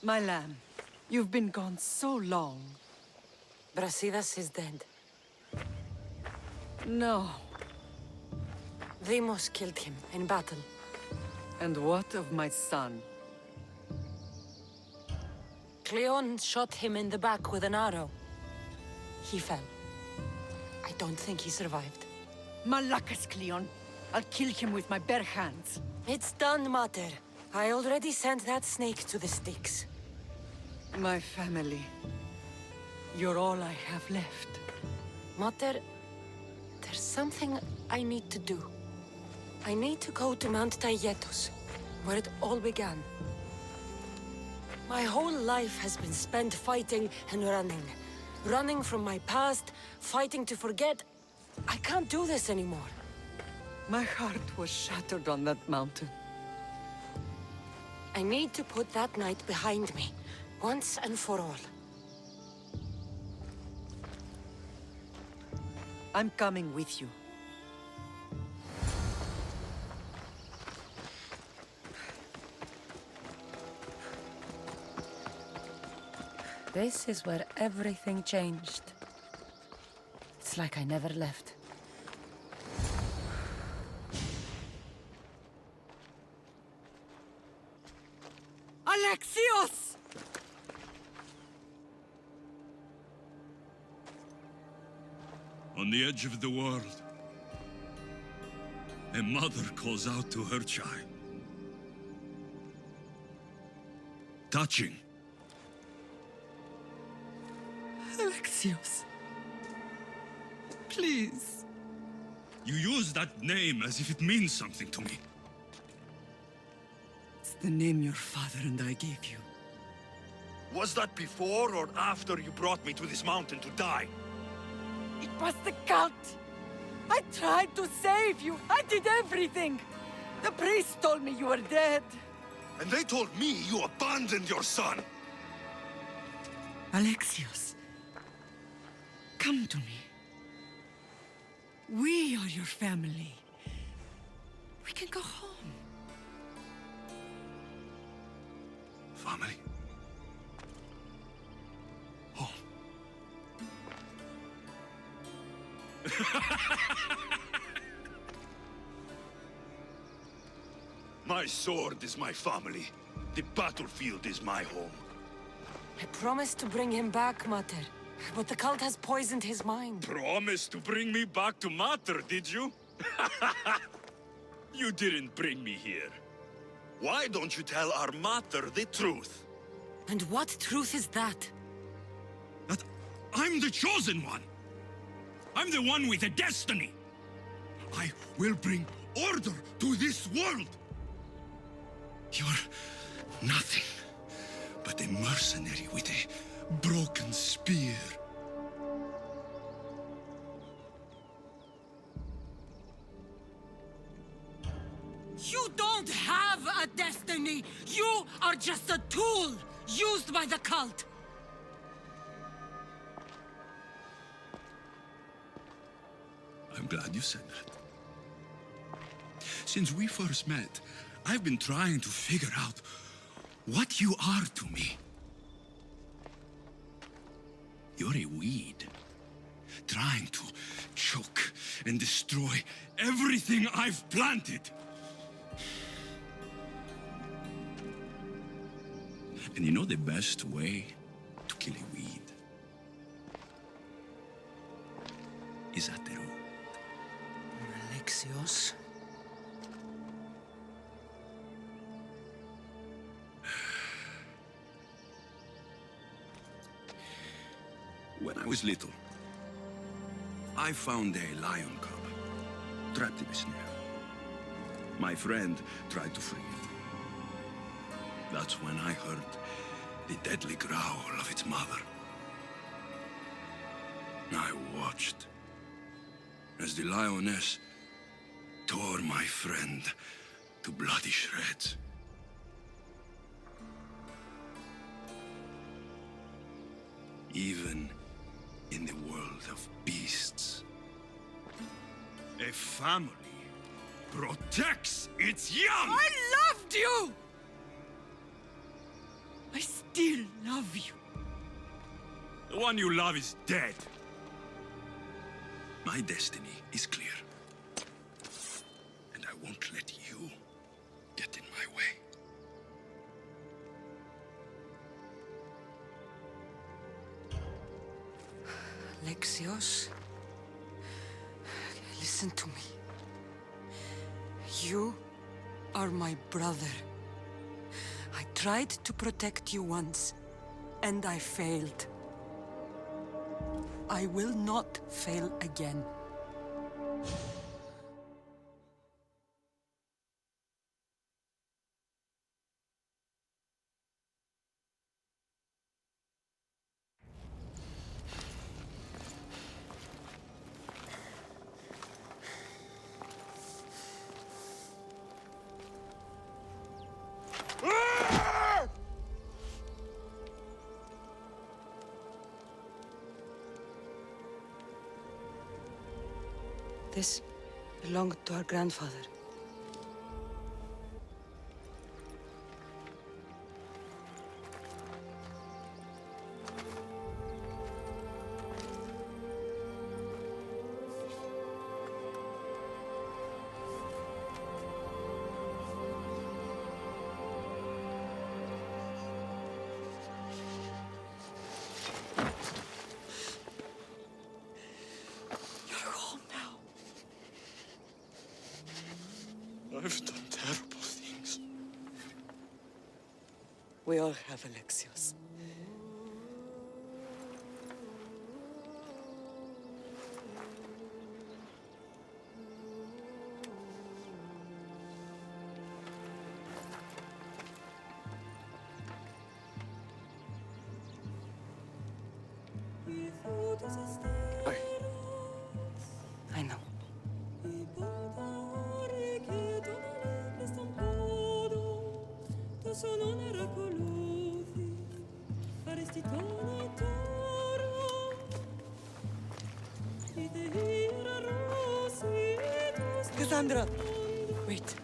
My lamb, you've been gone so long. Brasidas is dead. No. Vimos killed him in battle. And what of my son? Cleon shot him in the back with an arrow. He fell. I don't think he survived. Malakas, Cleon. I'll kill him with my bare hands. It's done, Mater. I already sent that snake to the sticks. My family. You're all I have left. Mater, there's something I need to do. I need to go to Mount Tayetos, where it all began. My whole life has been spent fighting and running. Running from my past, fighting to forget. I can't do this anymore. My heart was shattered on that mountain. I need to put that night behind me, once and for all. I'm coming with you. This is where everything changed. It's like I never left. Alexios! On the edge of the world, a mother calls out to her child. Touching. Alexios. Please. You use that name as if it means something to me. It's the name your father and I gave you. Was that before or after you brought me to this mountain to die? It was the cult! I tried to save you! I did everything! The priest told me you were dead! And they told me you abandoned your son! Alexios, come to me. We are your family. We can go home. Family? Home? My sword is my family. The battlefield is my home. I promised to bring him back, Mater. But the cult has poisoned his mind. Promised to bring me back to Mater, did you? You didn't bring me here. Why don't you tell our Mater the truth? And what truth is that? That I'm the chosen one. I'm the one with a destiny. I will bring order to this world. You're nothing but a mercenary with a broken spear. You don't have a destiny! You are just a tool used by the cult! I'm glad you said that. Since we first met, I've been trying to figure out what you are to me. You're a weed, trying to choke and destroy everything I've planted. And you know the best way to kill a weed is at the root. Alexios? When I was little, I found a lion cub trapped in a snare. My friend tried to free it. That's when I heard the deadly growl of its mother. I watched as the lioness tore my friend to bloody shreds. Even in the world of beasts, a family protects its young! I loved you! I still love you. The one you love is dead. My destiny is clear. And I won't let you get in my way. Alexios, listen to me. You are my brother. I tried to protect you once, and I failed. I will not fail again. This belonged to our grandfather. You're home now. I've done terrible things. We all have, Alexios. I know. Kassandra, wait.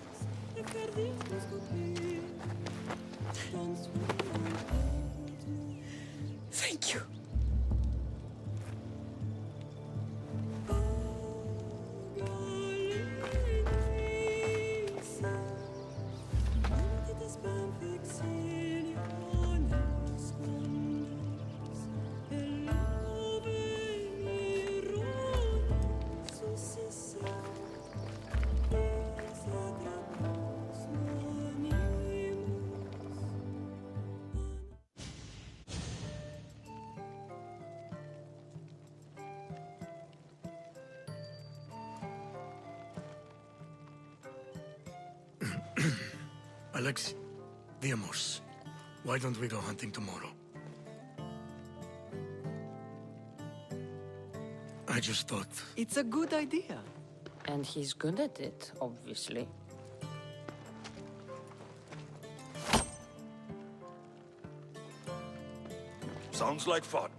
Thank you. Alex, Viamos, why don't we go hunting tomorrow? I just thought... It's a good idea. And he's good at it, obviously. Sounds like fun.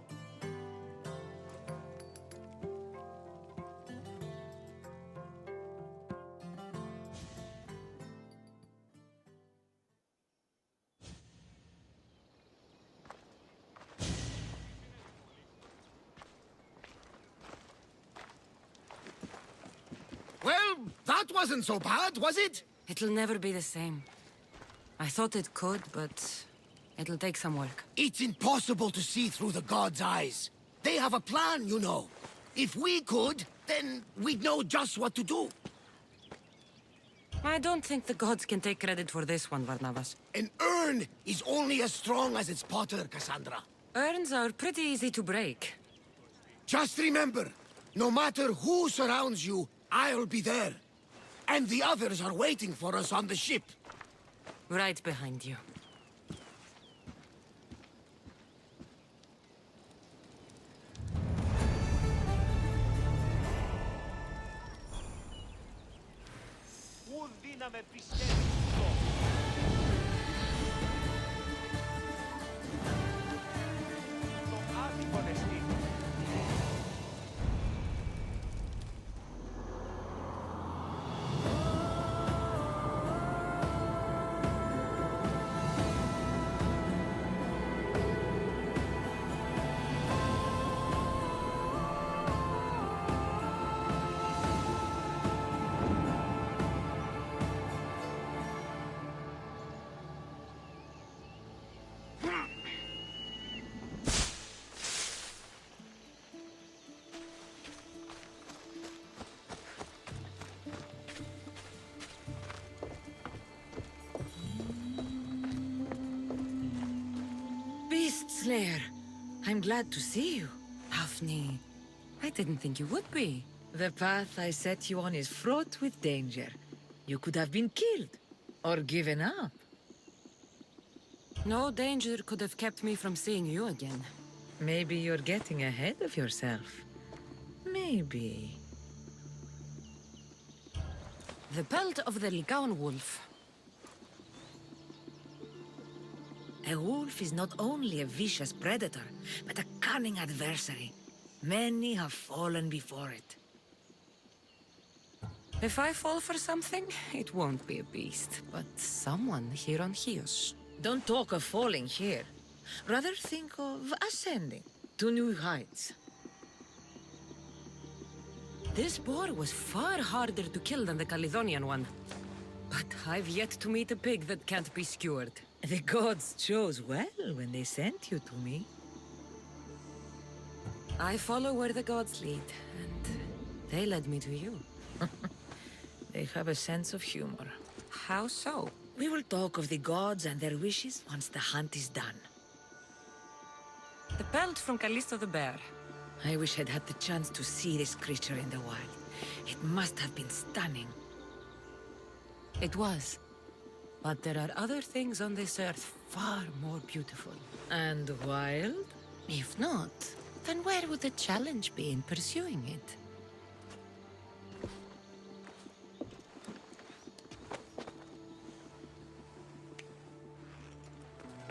Well, that wasn't so bad, was it? It'll never be the same. I thought it could, but it'll take some work. It's impossible to see through the gods' eyes. They have a plan, you know. If we could, then we'd know just what to do. I don't think the gods can take credit for this one, Varnavas. An urn is only as strong as its potter, Kassandra. Urns are pretty easy to break. Just remember, no matter who surrounds you, I'll be there. And the others are waiting for us on the ship. Right behind you. Slayer, I'm glad to see you. Daphne, I didn't think you would be. The path I set you on is fraught with danger. You could have been killed, or given up. No danger could have kept me from seeing you again. Maybe you're getting ahead of yourself. Maybe. The pelt of the Ligaun wolf. A wolf is not only a vicious predator, but a cunning adversary. Many have fallen before it. If I fall for something, it won't be a beast, but someone here on Chios. Don't talk of falling here. Rather think of ascending to new heights. This boar was far harder to kill than the Caledonian one. But I've yet to meet a pig that can't be skewered. The gods chose well when they sent you to me. I follow where the gods lead, and they led me to you. They have a sense of humor. How so? We will talk of the gods and their wishes once the hunt is done. The pelt from Callisto the bear. I wish I'd had the chance to see this creature in the wild. It must have been stunning. It was. But there are other things on this earth far more beautiful. And wild? If not, then where would the challenge be in pursuing it?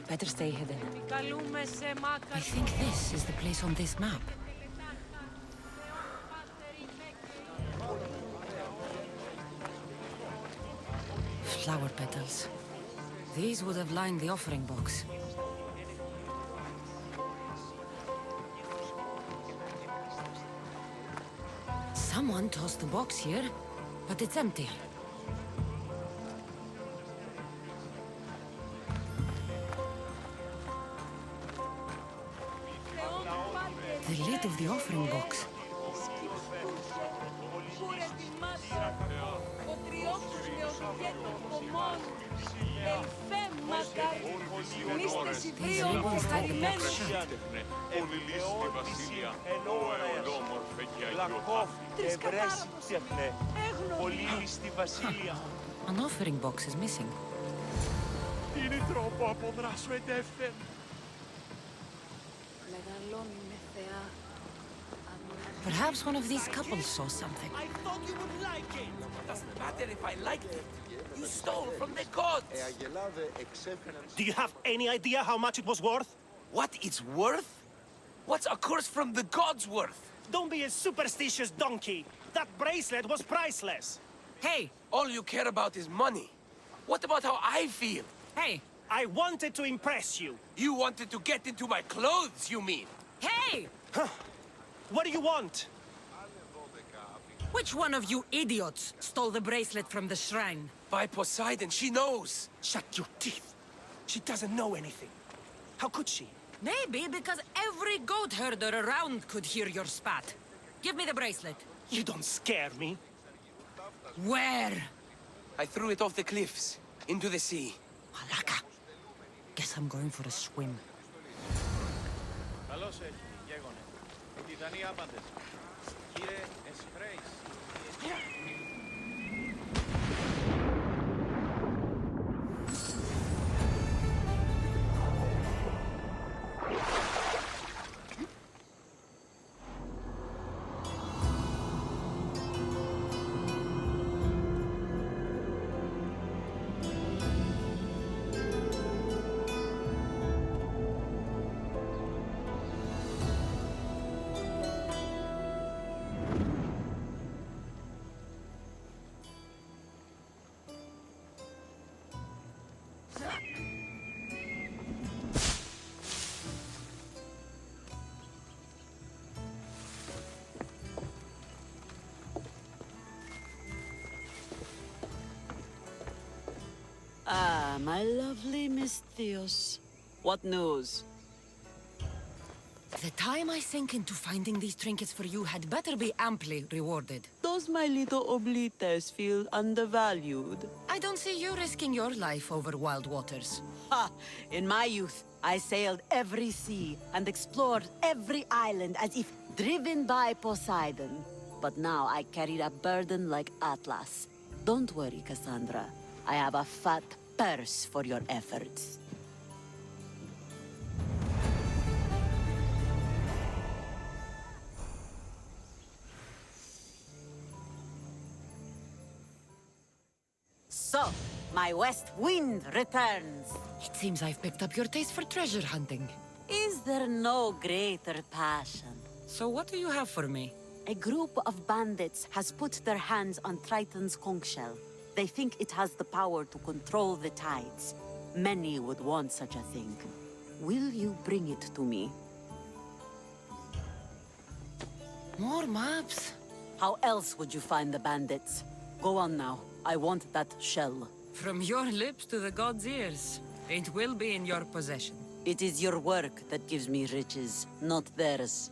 Better stay hidden. I think this is the place on this map. Flower petals. These would have lined the offering box. Someone tossed the box here, but it's empty. The lid of the offering box. These ribbons hold the box shut. An offering box is missing. Perhaps one of these couples saw something. I thought you would like it. Doesn't matter if I liked it. You stole from the gods. Do you have any idea how much it was worth? What it's worth? What's a curse from the gods worth? Don't be a superstitious donkey. That bracelet was priceless. Hey! All you care about is money. What about how I feel? Hey! I wanted to impress you. You wanted to get into my clothes, you mean? Hey! What do you want? Which one of you idiots stole the bracelet from the shrine? By Poseidon, she knows. Shut your teeth. She doesn't know anything. How could she? Maybe because every goat herder around could hear your spat. Give me the bracelet. You don't scare me. Where? I threw it off the cliffs, into the sea. Malaka. Guess I'm going for a swim. Καλώς έχει, γέγονε. Οι Τιτανοί άπαντες. Κύριε Εσφρέης. My lovely Miss Theos. What news? The time I sink into finding these trinkets for you had better be amply rewarded. Does my little oblites feel undervalued? I don't see you risking your life over wild waters. Ha! In my youth, I sailed every sea and explored every island as if driven by Poseidon. But now I carry a burden like Atlas. Don't worry, Kassandra. I have a fat purse for your efforts. So, my west wind returns. It seems I've picked up your taste for treasure hunting. Is there no greater passion? So what do you have for me? A group of bandits has put their hands on Triton's conch shell. They think it has the power to control the tides. Many would want such a thing. Will you bring it to me? More maps? How else would you find the bandits? Go on now. I want that shell. From your lips to the god's ears. It will be in your possession. It is your work that gives me riches, not theirs.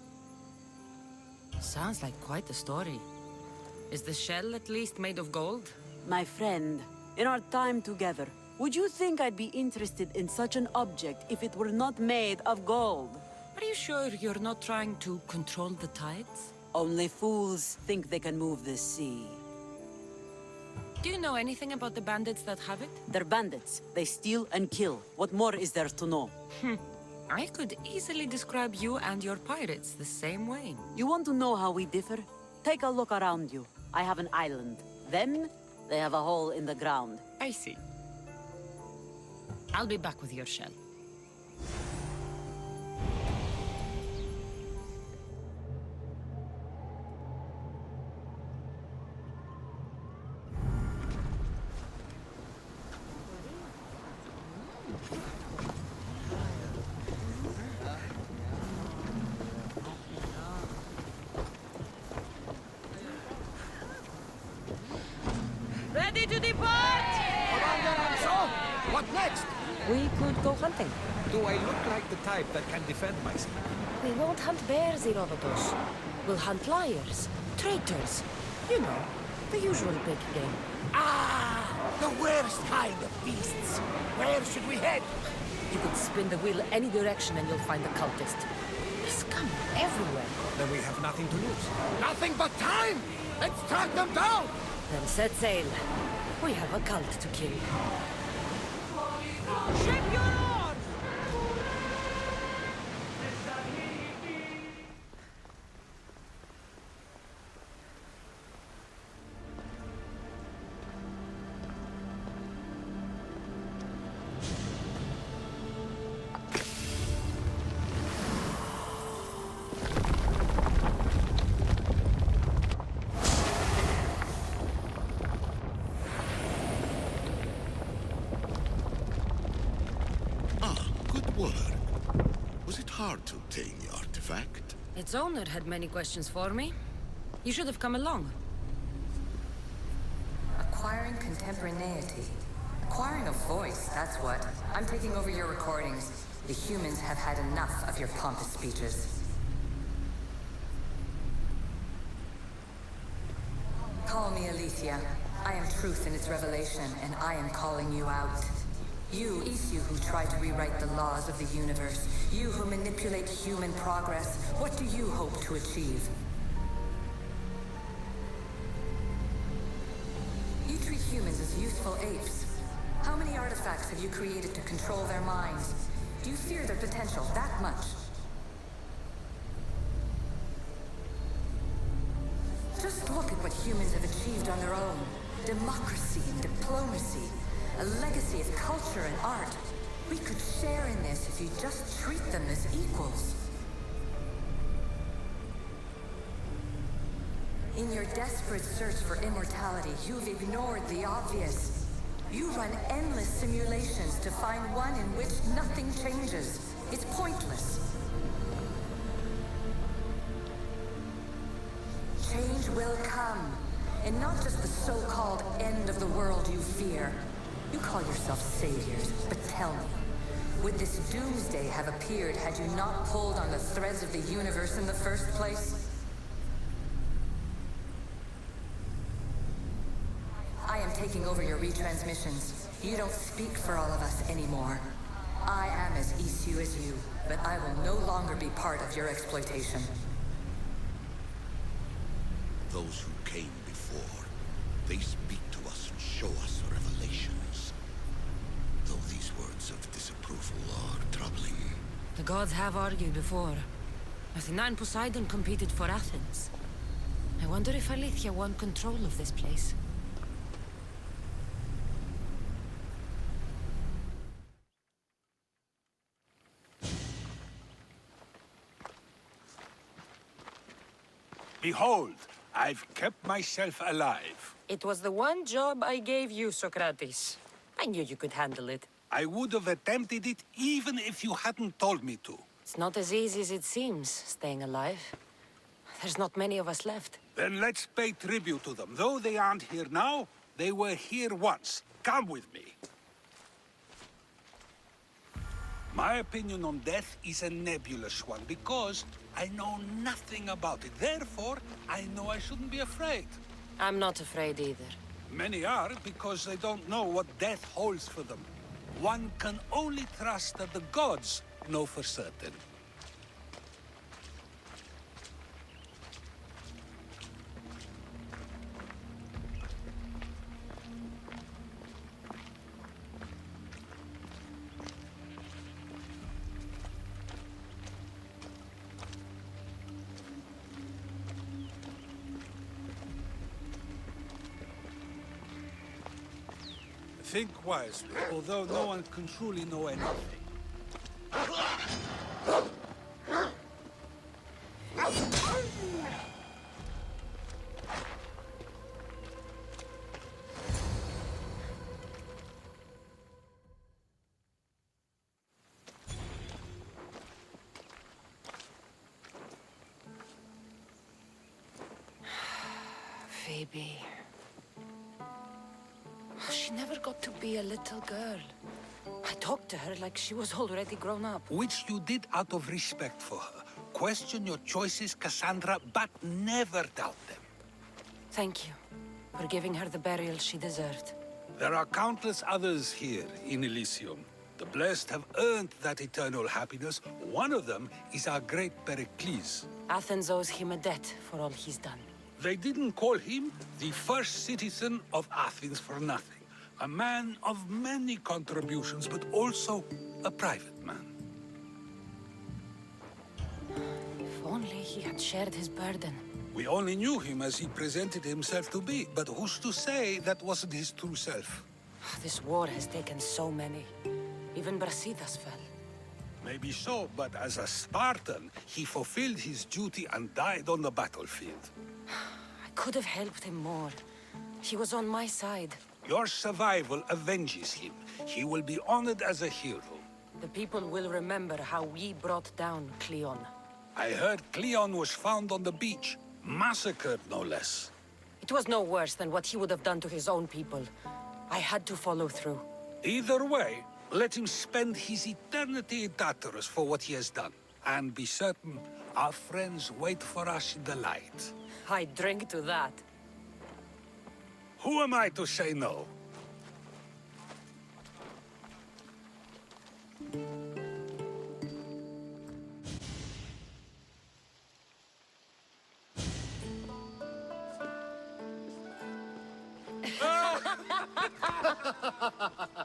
Sounds like quite a story. Is the shell at least made of gold? My friend, in our time together, would you think I'd be interested in such an object if it were not made of gold? Are you sure you're not trying to control the tides? Only fools think they can move the sea. Do you know anything about the bandits that have it? They're bandits. They steal and kill. What more is there to know? I could easily describe you and your pirates the same way. You want to know how we differ? Take a look around you. I have an island. Them, they have a hole in the ground. I see. I'll be back with your shell. Ready to depart! So, what next? We could go hunting. Do I look like the type that can defend myself? We won't hunt bears, Herodotus. We'll hunt liars, traitors. You know, the usual big game. Ah, the worst kind of beasts. Where should we head? You could spin the wheel any direction and you'll find the cultist. There's scum everywhere. Then we have nothing to lose. Nothing but time. Let's track them down. Then set sail. We have a cult to kill. Ship your oars! Hard to obtain the artifact. Its owner had many questions for me. You should have come along. Acquiring contemporaneity. Acquiring a voice, that's what. I'm taking over your recordings. The humans have had enough of your pompous speeches. Call me Aletheia. I am truth in its revelation, and I am calling you out. You who try to rewrite the laws of the universe. You who manipulate human progress. What do you hope to achieve? You treat humans as youthful apes. How many artifacts have you created to control their minds? Do you fear their potential that much? Just look at what humans have achieved on their own. Democracy and diplomacy. A legacy of culture and art. We could share in this if you just treat them as equals. In your desperate search for immortality, you've ignored the obvious. You run endless simulations to find one in which nothing changes. It's pointless. Change will come, and not just the so-called end of the world you fear. You call yourself saviors, but tell me, Would this doomsday have appeared had you not pulled on the threads of the universe in the first place? I am taking over your retransmissions. You don't speak for all of us anymore. I am as issue as you, but I will no longer be part of your exploitation. Those who came before, they speak to us and show us revelations. Though these words of disapproval are troubling. The gods have argued before. Athena and Poseidon competed for Athens. I wonder if Aletheia won control of this place. Behold, I've kept myself alive. It was the one job I gave you, Socrates. I knew you could handle it. I would have attempted it even if you hadn't told me to. It's not as easy as it seems, staying alive. There's not many of us left. Then let's pay tribute to them. Though they aren't here now, they were here once. Come with me. My opinion on death is a nebulous one, because I know nothing about it. Therefore, I know I shouldn't be afraid. I'm not afraid either. Many are, because they don't know what death holds for them. One can only trust that the gods know for certain. Think wisely, although no one can truly know anything. Phoebe. She never got to be a little girl. I talked to her like she was already grown up. Which you did out of respect for her. Question your choices, Kassandra, but never doubt them. Thank you for giving her the burial she deserved. There are countless others here in Elysium. The blessed have earned that eternal happiness. One of them is our great Pericles. Athens owes him a debt for all he's done. They didn't call him the first citizen of Athens for nothing. A man of many contributions, but also a private man. If only he had shared his burden. We only knew him as he presented himself to be, but who's to say that wasn't his true self? This war has taken so many. Even Brasidas fell. Maybe so, but as a Spartan, he fulfilled his duty and died on the battlefield. I could have helped him more. He was on my side. Your survival avenges him. He will be honored as a hero. The people will remember how we brought down Cleon. I heard Cleon was found on the beach. Massacred, no less. It was no worse than what he would have done to his own people. I had to follow through. Either way, let him spend his eternity in Tartarus for what he has done. And be certain, our friends wait for us in the light. I drink to that. Who am I to say no?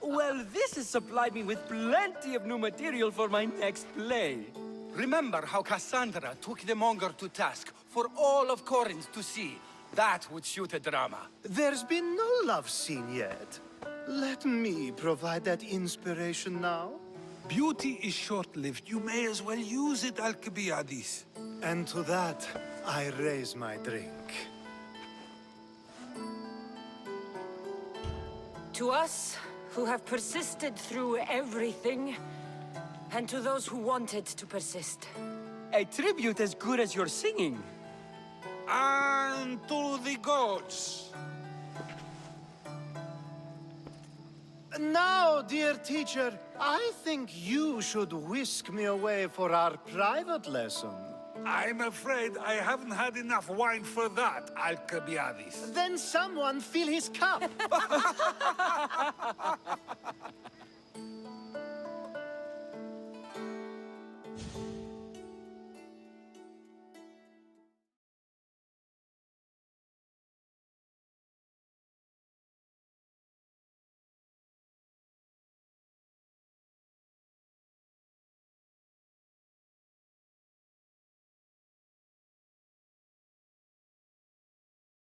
Well, this has supplied me with plenty of new material for my next play. Remember how Kassandra took the monger to task for all of Corinth to see? That would shoot a drama. There's been no love scene yet. Let me provide that inspiration now. Beauty is short-lived. You may as well use it, Alcibiades. And to that, I raise my drink. To us, who have persisted through everything, and to those who wanted to persist. A tribute as good as your singing. And to the gods. Now, dear teacher, I think you should whisk me away for our private lesson. I'm afraid I haven't had enough wine for that, Alcibiades. Then someone fill his cup.